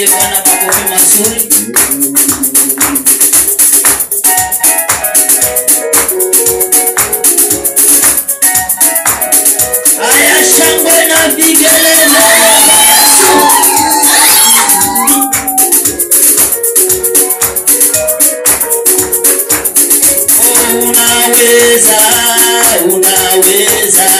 Pigie Bwana makofi mazuri. Aya, shangwe na vigelegele. Unaweza, unaweza.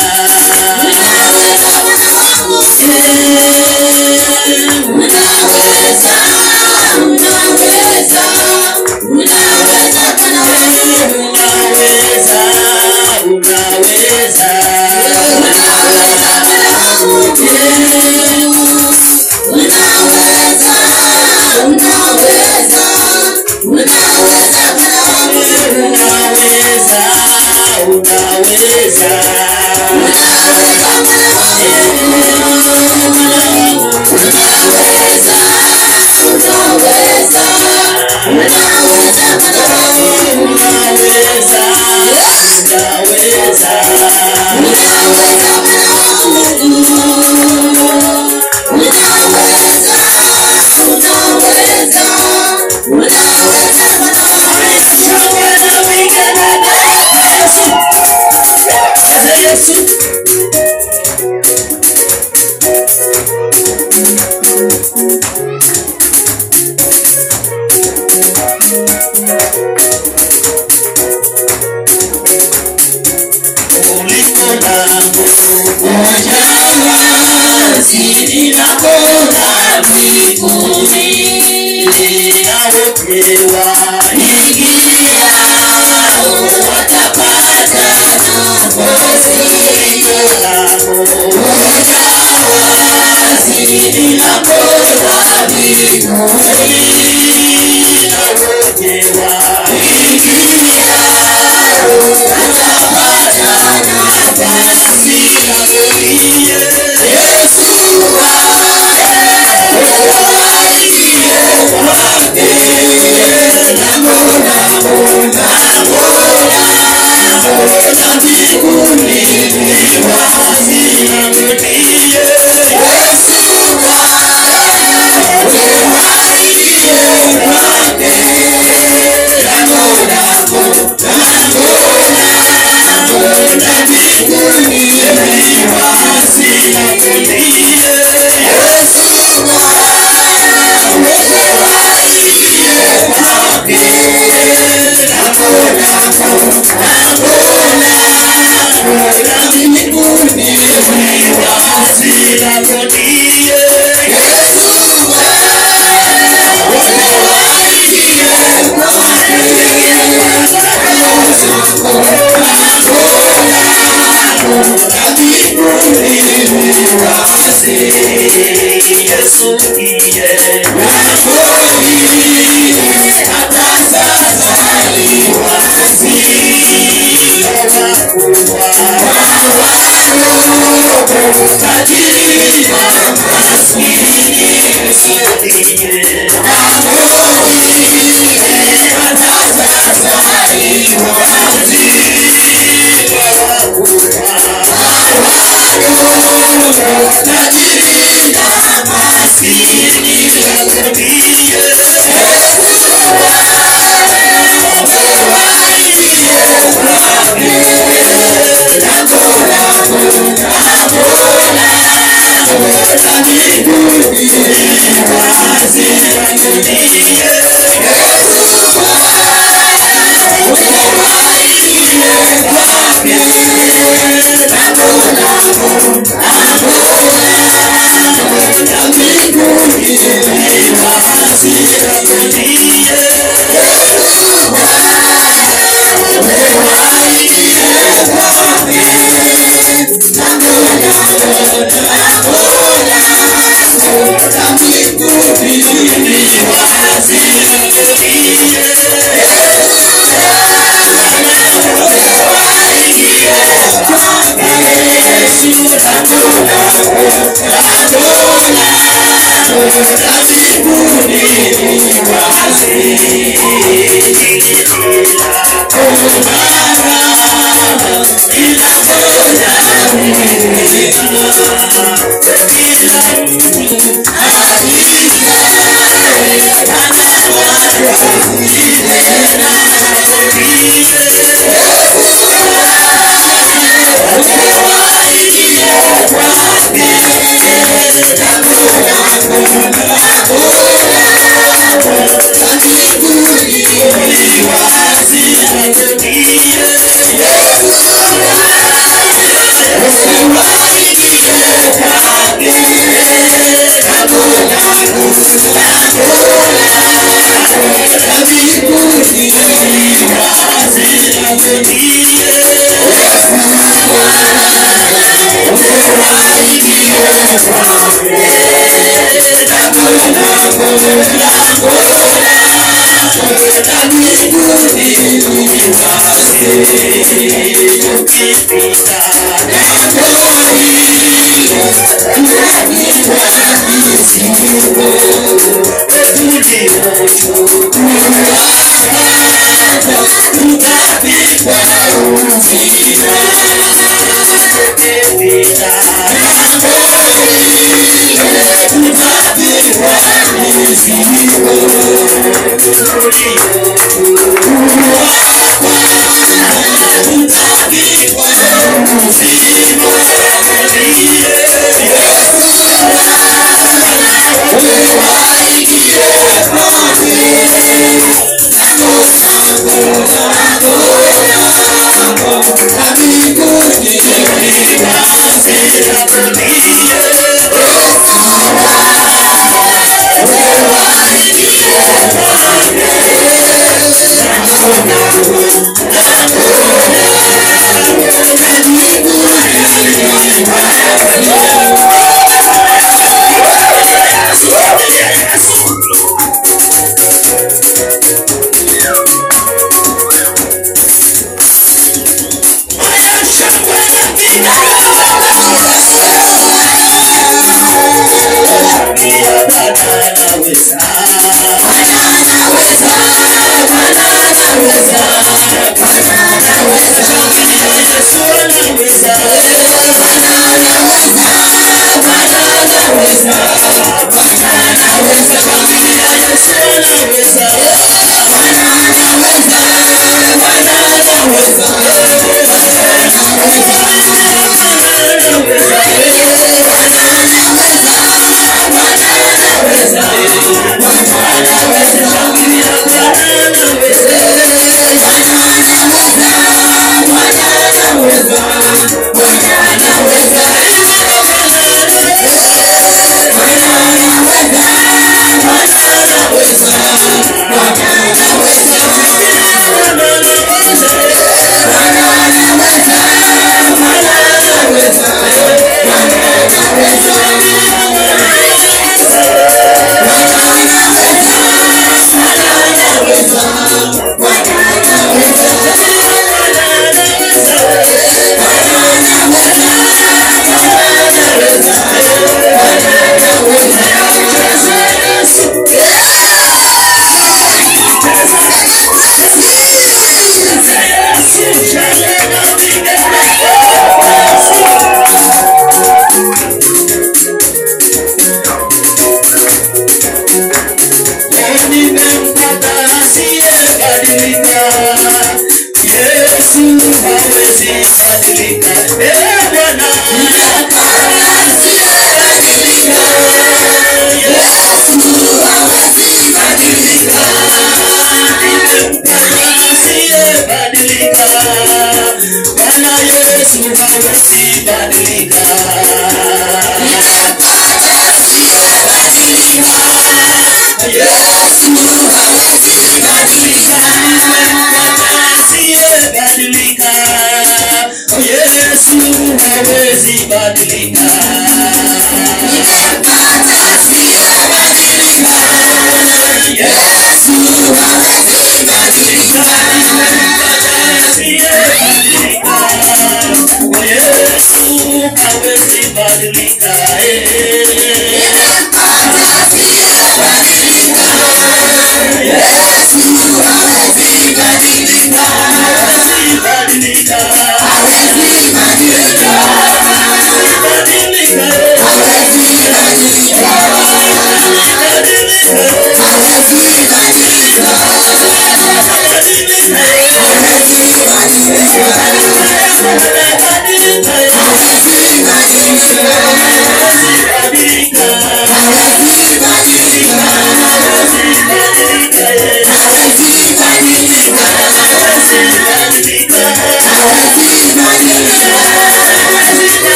Yes,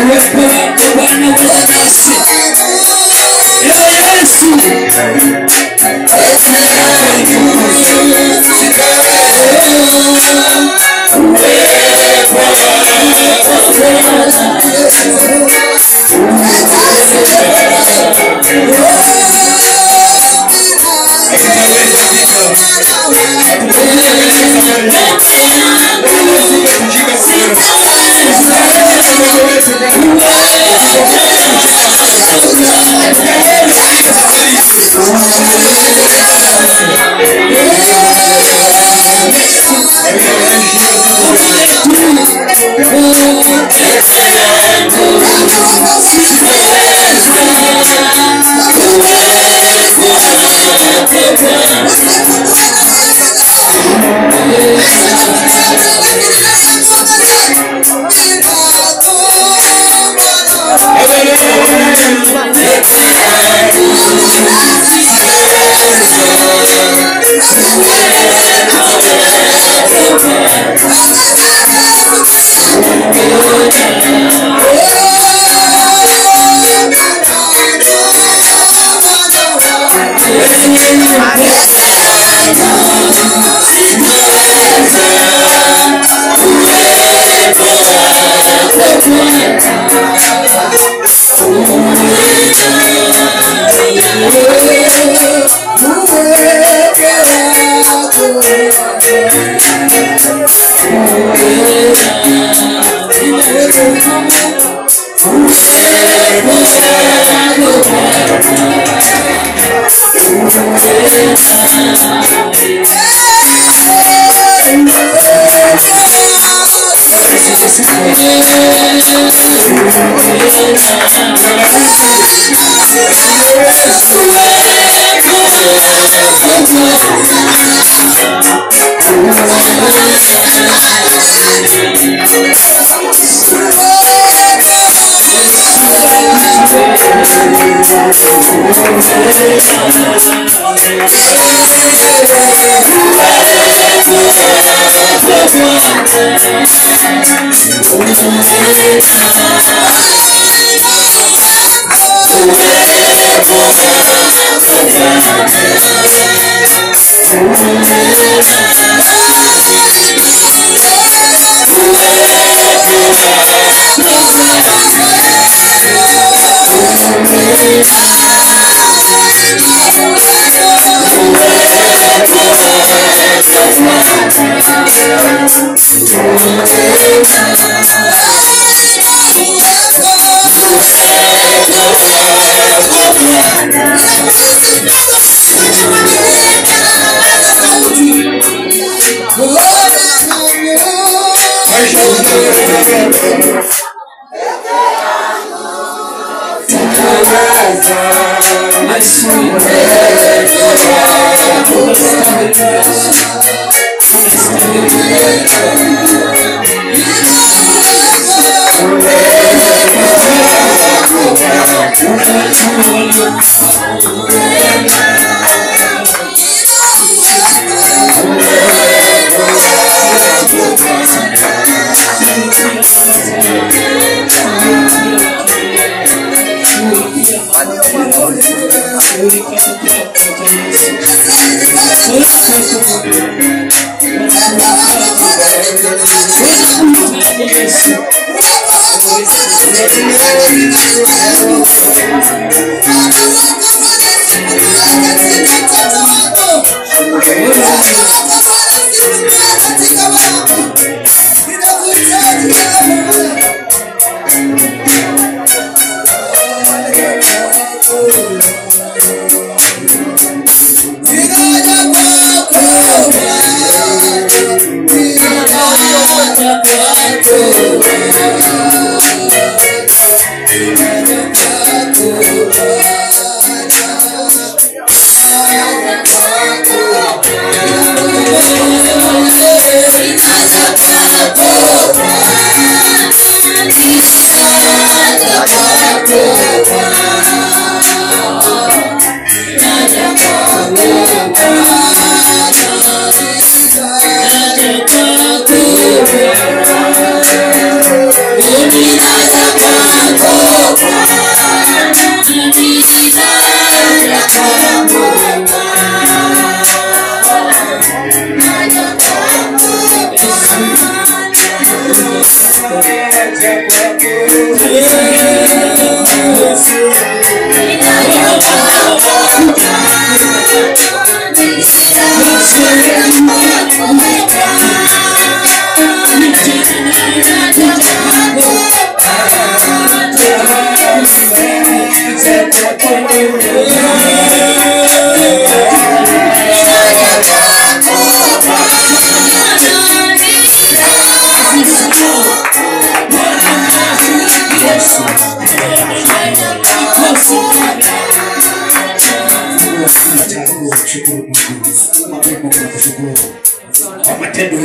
Let's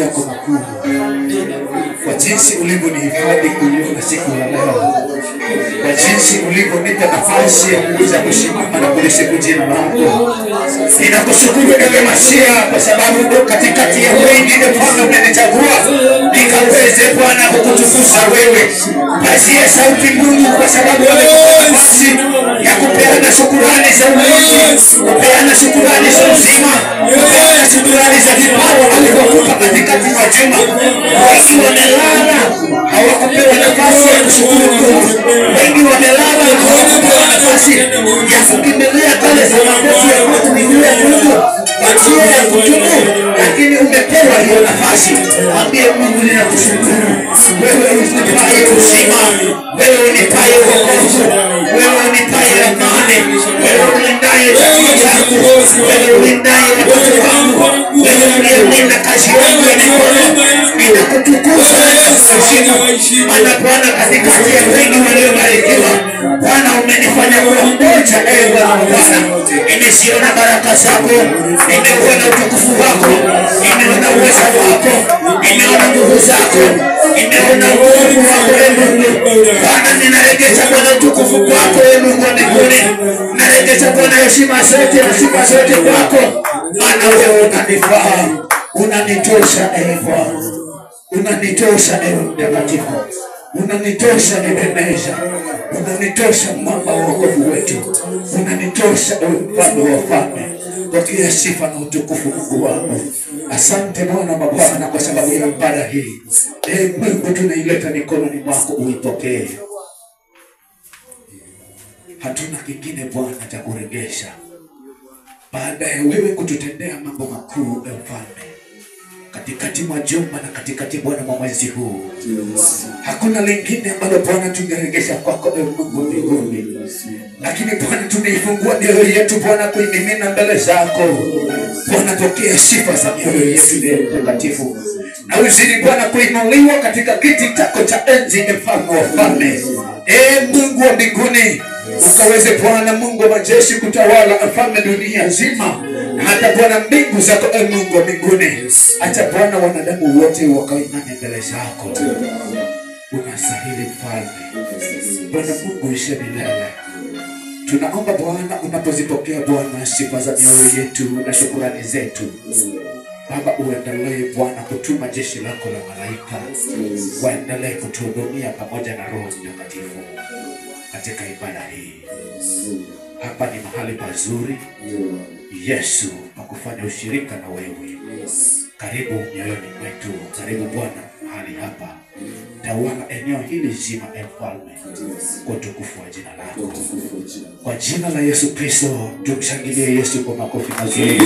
yako makuu. Kwa jinsi ulivyonihifadhi kuiona siku ya leo. Kwa jinsi ulivyonipa nafasi ya kuweza kusimama na kulisifu jina lako. Ninakushukuru ewe Masia kwa sababu katikati ya wengine Bwana umenichagua nikaweze Bwana kukutukuza wewe. Pazie sauti Mungu kwa sababu umenipa nafasi ya kupeana shukrani za ulinzi, kupeana shukrani za uzima, kupeana shukrani za vipawa alivyokupa katikati mwa juma. Wengi wamelala hawakupewa nafasi ya kushukuru Mungu. Wengi wamelala hawakupewa nafasi ya kukimbilia pale za magofu ya kutumilia Mungu kwa njia ya kutubu, lakini umepewa hiyo nafasi. Mwambie Mungu ninakushukuru. Wewe unipaye uzima, wewe unipaye wokovu, wewe unipaye amani, wewe ulindaye jamii yangu, wewe ulindaye watoto wangu, wewe uliyelinda kazi yangu ya mikono. Ninakutukuza na kuheshimu. Maana Bwana katikati ya wengi waliobarikiwa, Bwana umenifanya kuwa mmoja. Ewe Bwana, nimesiona baraka zako, nimeona utukufu wako, nimeona uweza wako, nimeona nguvu zako, nimeona utukufu wako. Ewe Mungu Bwana, ninarejesha Bwana utukufu kwako. Ewe Mungu wa mbinguni, narejesha Bwana heshima zote na sifa zote kwako, maana wewe unanifaa, unanitosha. Ewe Bwana, unanitosha. Ewe Mtakatifu, unanitosha. Ebeneza, unanitosha. Mwamba wa wokovu wetu, unanitosha. Ewe Mfalme wa wafalme, pokea sifa na utukufu Mungu wangu. Asante Bwana mabwana kwa sababu ya ibada hii. Ee Mungu, tunaileta mikononi mwako, uipokee. Hatuna kingine Bwana cha kuregesha baada ya wewe kututendea mambo makuu. Ewe Mfalme, katikati mwa juma na katikati Bwana mwa mwezi huu, hakuna lingine ambalo Bwana tungeregesha kwako ewe Mungu mbinguni. Lakini Bwana tunaifungua mioyo yetu Bwana kuimimina mbele zako. Bwana pokea sifa za mioyo yetu ewe Mtakatifu. Na uzidi Bwana kuinuliwa katika kiti chako cha enzi ewe Mfalme wa wafalme. Ee Mungu wa mbinguni, ukaweze Bwana Mungu wa majeshi kutawala Mfalme dunia nzima. Hata Bwana mbingu zako ewe Mungu wa mbinguni. Acha Bwana wanadamu wote wakainame mbele zako. Unastahili Mfalme. Bwana Mungu ishe milele. Tunaomba Bwana unapozipokea Bwana sifa za mioyo yetu na shukrani zetu, Baba uendelee Bwana kutuma jeshi lako la malaika, waendelee kutuhudumia pamoja na Roho Mtakatifu katika ibada hii. Hapa ni mahali pazuri Yesu pa kufanya ushirika na wewe. Karibu mioyoni mwetu, karibu Bwana mahali hapa. Tawala eneo hili zima ewe Mfalme, kwa utukufu wa jina lako. Kwa jina la Yesu Kristo tumshangilie Yesu kwa makofi mazuri.